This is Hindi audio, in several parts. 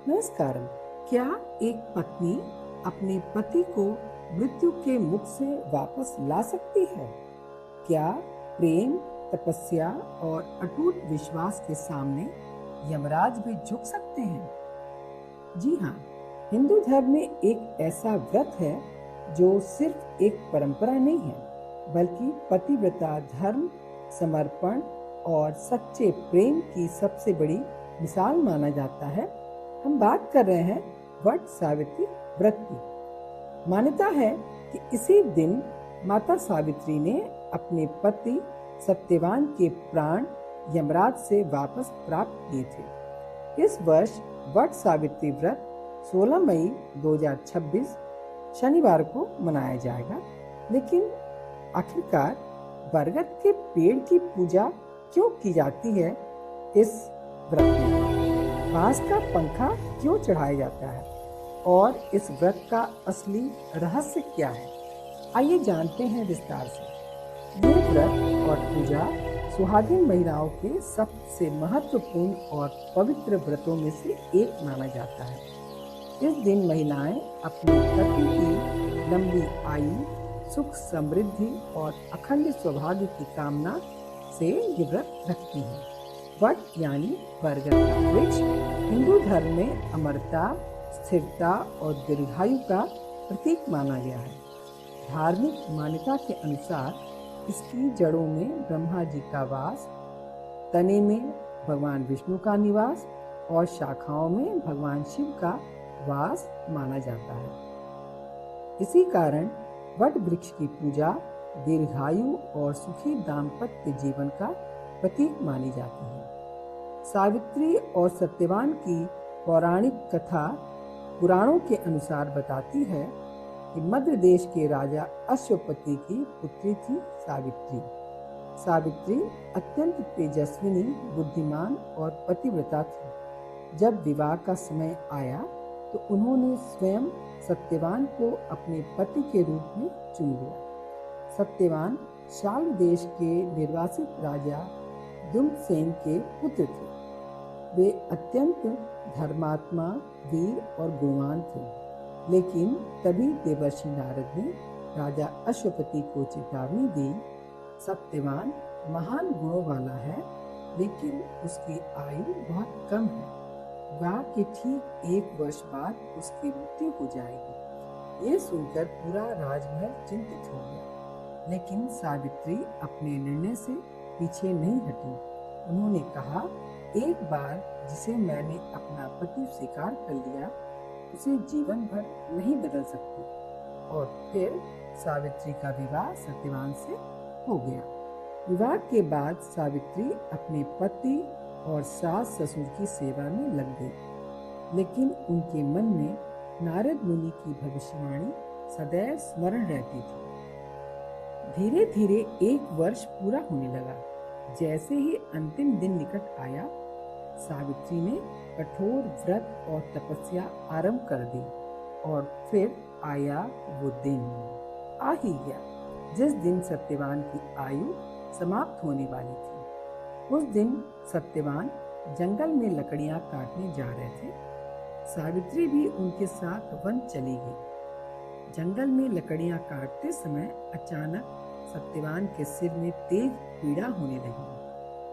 नमस्कारम। क्या एक पत्नी अपने पति को मृत्यु के मुख से वापस ला सकती है? क्या प्रेम, तपस्या और अटूट विश्वास के सामने यमराज भी झुक सकते हैं? जी हाँ, हिंदू धर्म में एक ऐसा व्रत है जो सिर्फ एक परंपरा नहीं है, बल्कि पतिव्रता धर्म, समर्पण और सच्चे प्रेम की सबसे बड़ी मिसाल माना जाता है। हम बात कर रहे हैं वट सावित्री व्रत की। मान्यता है कि इसी दिन माता सावित्री ने अपने पति सत्यवान के प्राण यमराज से वापस प्राप्त किए थे। इस वर्ष वट सावित्री व्रत 16 मई 2026 शनिवार को मनाया जाएगा। लेकिन आखिरकार बरगद के पेड़ की पूजा क्यों की जाती है? इस व्रत में बांस का पंखा क्यों चढ़ाया जाता है और इस व्रत का असली रहस्य क्या है? आइए जानते हैं विस्तार से। ये व्रत और पूजा सुहागिन महिलाओं के सबसे महत्वपूर्ण और पवित्र व्रतों में से एक माना जाता है। इस दिन महिलाएं अपने पति की लंबी आयु, सुख, समृद्धि और अखंड सौभाग्य की कामना से ये व्रत रखती हैं। वट यानी बरगद का वृक्ष हिंदू धर्म में अमरता, स्थिरता और दीर्घायु का प्रतीक माना गया है। धार्मिक मान्यता के अनुसार इसकी जड़ों में ब्रह्मा जी का वास, तने में भगवान विष्णु का निवास और शाखाओं में भगवान शिव का वास माना जाता है। इसी कारण वट वृक्ष की पूजा दीर्घायु और सुखी दाम्पत्य जीवन का प्रतीक मानी जाती है। सावित्री और सत्यवान की पौराणिक कथा पुराणों के अनुसार बताती है कि मध्य देश के राजा अश्वपति की पुत्री थी सावित्री। सावित्री अत्यंत तेजस्विनी, बुद्धिमान और पतिव्रता थी। जब विवाह का समय आया तो उन्होंने स्वयं सत्यवान को अपने पति के रूप में चुन लिया। सत्यवान शाल्व देश के निर्वासित राजा दुम्नसेन के पुत्र थे। वे अत्यंत धर्मात्मा, वीर और गुणवान थे। लेकिन तभी देवर्षि नारद ने राजा अश्वपति को चेतावनी दी, सत्यवान महान गुणों वाला है, लेकिन उसकी आयु बहुत कम है। विवाह के ठीक 1 वर्ष बाद उसकी मृत्यु हो जाएगी। ये सुनकर पूरा राजमहल चिंतित हो गया। लेकिन सावित्री अपने निर्णय से पीछे नहीं हटी। उन्होंने कहा, एक बार जिसे मैंने अपना पति स्वीकार कर लिया, उसे जीवन भर नहीं बदल सकती। और फिर सावित्री का विवाह सत्यवान से हो गया। विवाह के बाद सावित्री अपने पति और सास ससुर की सेवा में लग गई। लेकिन उनके मन में नारद मुनि की भविष्यवाणी सदैव स्मरण रहती थी। धीरे धीरे 1 वर्ष पूरा होने लगा। जैसे ही अंतिम दिन निकट आया, सावित्री ने कठोर व्रत और तपस्या आरंभ कर दी। और फिर आया वो दिन, आ ही गया जिस दिन सत्यवान की आयु समाप्त होने वाली थी। उस दिन सत्यवान जंगल में लकड़ियां काटने जा रहे थे। सावित्री भी उनके साथ वन चली गई। जंगल में लकड़ियां काटते समय अचानक सत्यवान के सिर में तेज पीड़ा होने लगी।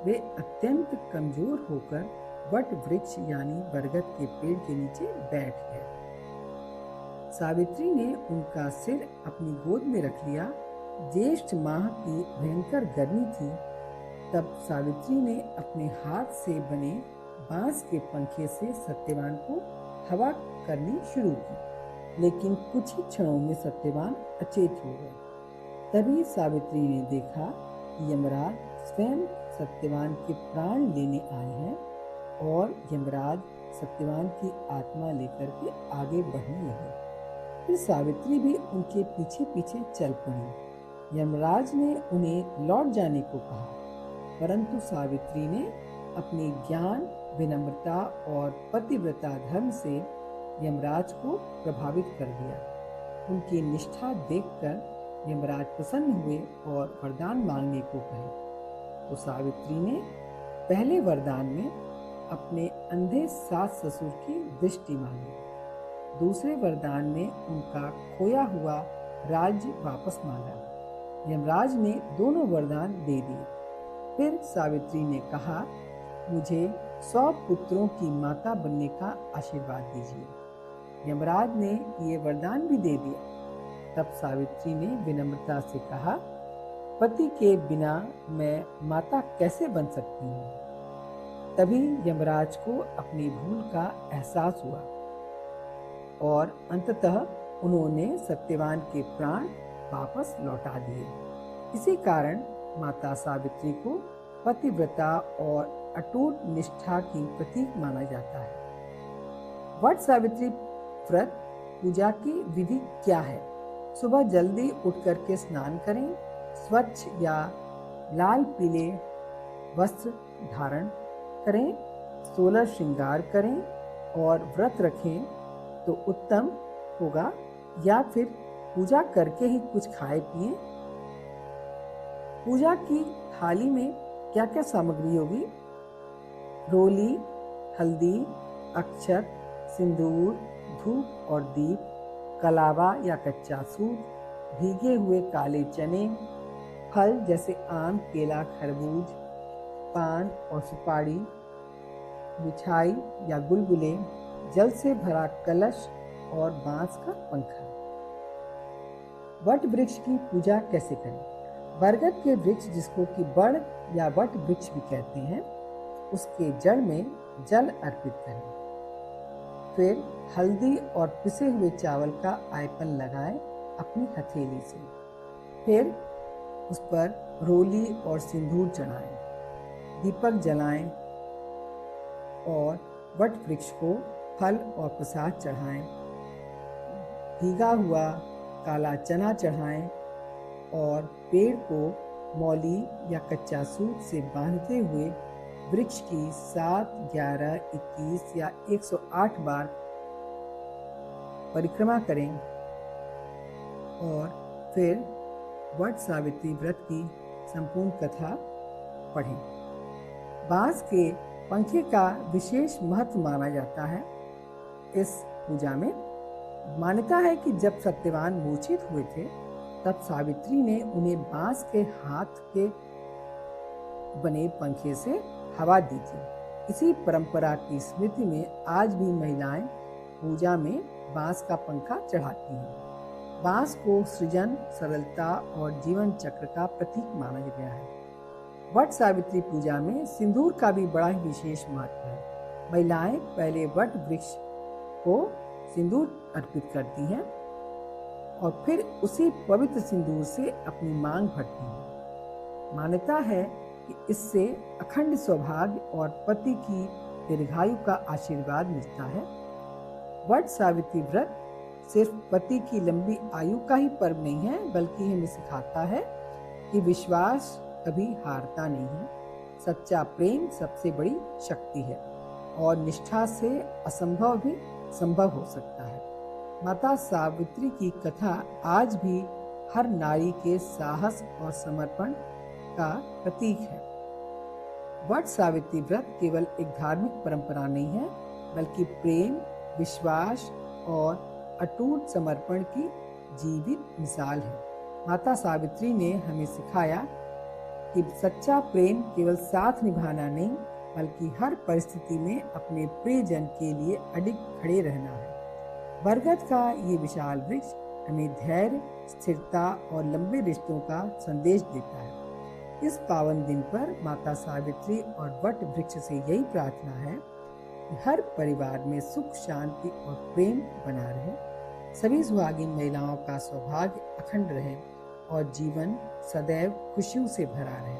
वे अत्यंत कमजोर होकर वट वृक्ष यानी बरगद के पेड़ के नीचे बैठ गए। सावित्री ने उनका सिर अपनी गोद में रख लिया। ज्येष्ठ माह की भयंकर गर्मी थी। तब सावित्री ने अपने हाथ से बने बांस के पंखे से सत्यवान को हवा करनी शुरू की। लेकिन कुछ ही क्षणों में सत्यवान अचेत हो गए। तभी सावित्री ने देखा कि यमराज स्वयं सत्यवान के प्राण लेने आए हैं और यमराज सत्यवान की आत्मा लेकर के आगे बढ़ने लगे। फिर सावित्री भी उनके पीछे पीछे चल पड़ी। यमराज ने उन्हें लौट जाने को कहा, परंतु सावित्री ने अपने ज्ञान, विनम्रता और पतिव्रता धर्म से यमराज को प्रभावित कर दिया। उनकी निष्ठा देखकर यमराज प्रसन्न हुए और वरदान मांगने को कहे। तो सावित्री ने पहले वरदान में अपने अंधे सास ससुर की दृष्टि मांगी। दूसरे वरदान में उनका खोया हुआ राज्य वापस मांगा। यमराज ने दोनों वरदान दे दिए। फिर सावित्री ने कहा, मुझे 100 पुत्रों की माता बनने का आशीर्वाद दीजिए। यमराज ने ये वरदान भी दे दिया। तब सावित्री ने विनम्रता से कहा, पति के बिना मैं माता कैसे बन सकती हूँ। तभी यमराज को अपनी भूल का एहसास हुआ और अंततः उन्होंने सत्यवान के प्राण वापस लौटा दिए। इसी कारण माता सावित्री को पतिव्रता और अटूट निष्ठा की प्रतीक माना जाता है। वट सावित्री व्रत पूजा की विधि क्या है? सुबह जल्दी उठ करके स्नान करें, स्वच्छ या लाल पीले वस्त्र धारण करें, 16 श्रृंगार करें और व्रत रखें तो उत्तम होगा, या फिर पूजा करके ही कुछ खाए पिए। पूजा की थाली में क्या क्या सामग्री होगी? रोली, हल्दी, अक्षत, सिंदूर, धूप और दीप, कलावा या कच्चा सूत, भीगे हुए काले चने, फल जैसे आम, केला, खरबूज, पान और सुपारी, मिठाई या गुलगुले, जल से भरा कलश और बांस का पंखा। वट वृक्ष की पूजा कैसे करें? बरगद के वृक्ष, जिसको कि बड़ या वट वृक्ष भी कहते हैं, उसके जड़ में जल अर्पित करें। फिर हल्दी और पिसे हुए चावल का आयपन लगाएं अपनी हथेली से। फिर उस पर रोली और सिंदूर चढ़ाएं, दीपक जलाएं और वट वृक्ष को फल और प्रसाद चढ़ाएं। भीगा हुआ काला चना चढ़ाएं और पेड़ को मौली या कच्चा सूत से बांधते हुए वृक्ष की 7, 11, 21 या 108 बार परिक्रमा करें और फिर वट सावित्री व्रत की संपूर्ण कथा पढ़ें। बांस के पंखे का विशेष महत्व माना जाता है। इस पूजा में मान्यता है कि जब सत्यवान मूर्छित हुए थे, तब सावित्री ने उन्हें बांस के हाथ के बने पंखे से हवा दी थी। इसी परंपरा की स्मृति में आज भी महिलाएं पूजा में बांस का पंखा चढ़ाती हैं। बांस को सृजन, सरलता और जीवन चक्र का प्रतीक माना गया है। वट सावित्री पूजा में सिंदूर का भी बड़ा ही विशेष महत्व है। महिलाएं पहले वट वृक्ष को सिंदूर अर्पित करती हैं और फिर उसी पवित्र सिंदूर से अपनी मांग भरती हैं। मान्यता है कि इससे अखंड सौभाग्य और पति की दीर्घायु का आशीर्वाद मिलता है। वट सावित्री व्रत सिर्फ पति की लंबी आयु का ही पर्व नहीं है, बल्कि हमें सिखाता है कि विश्वास कभी हारता नहीं है। सच्चा प्रेम सबसे बड़ी शक्ति है और निष्ठा से असंभव भी संभव हो सकता है। माता सावित्री की कथा आज भी हर नारी के साहस और समर्पण का प्रतीक है। वट सावित्री व्रत केवल एक धार्मिक परंपरा नहीं है, बल्कि प्रेम, विश्वास और अटूट समर्पण की जीवित मिसाल है। माता सावित्री ने हमें सिखाया कि सच्चा प्रेम केवल साथ निभाना नहीं, बल्कि हर परिस्थिति में अपने प्रियजन के लिए अडिग खड़े रहना है। बरगद का ये विशाल वृक्ष हमें धैर्य, स्थिरता और लंबे रिश्तों का संदेश देता है। इस पावन दिन पर माता सावित्री और वट वृक्ष से यही प्रार्थना है कि हर परिवार में सुख, शांति और प्रेम बना रहे, सभी सुहागिन महिलाओं का सौभाग्य अखंड रहे और जीवन सदैव खुशियों से भरा रहे।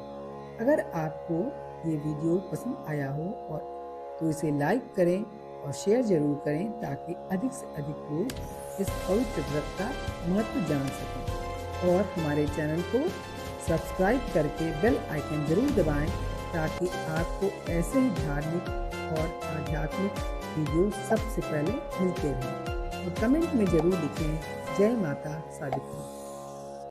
अगर आपको ये वीडियो पसंद आया हो और तो इसे लाइक करें और शेयर जरूर करें, ताकि अधिक से अधिक लोग इस पवित्र व्रत का महत्व जान सकें। और हमारे चैनल को सब्सक्राइब करके बेल आइकन जरूर दबाएं, ताकि आपको ऐसे ही धार्मिक और आध्यात्मिक वीडियो सबसे पहले मिलते रहें। और कमेंट में जरूर लिखें, जय माता सावित्री।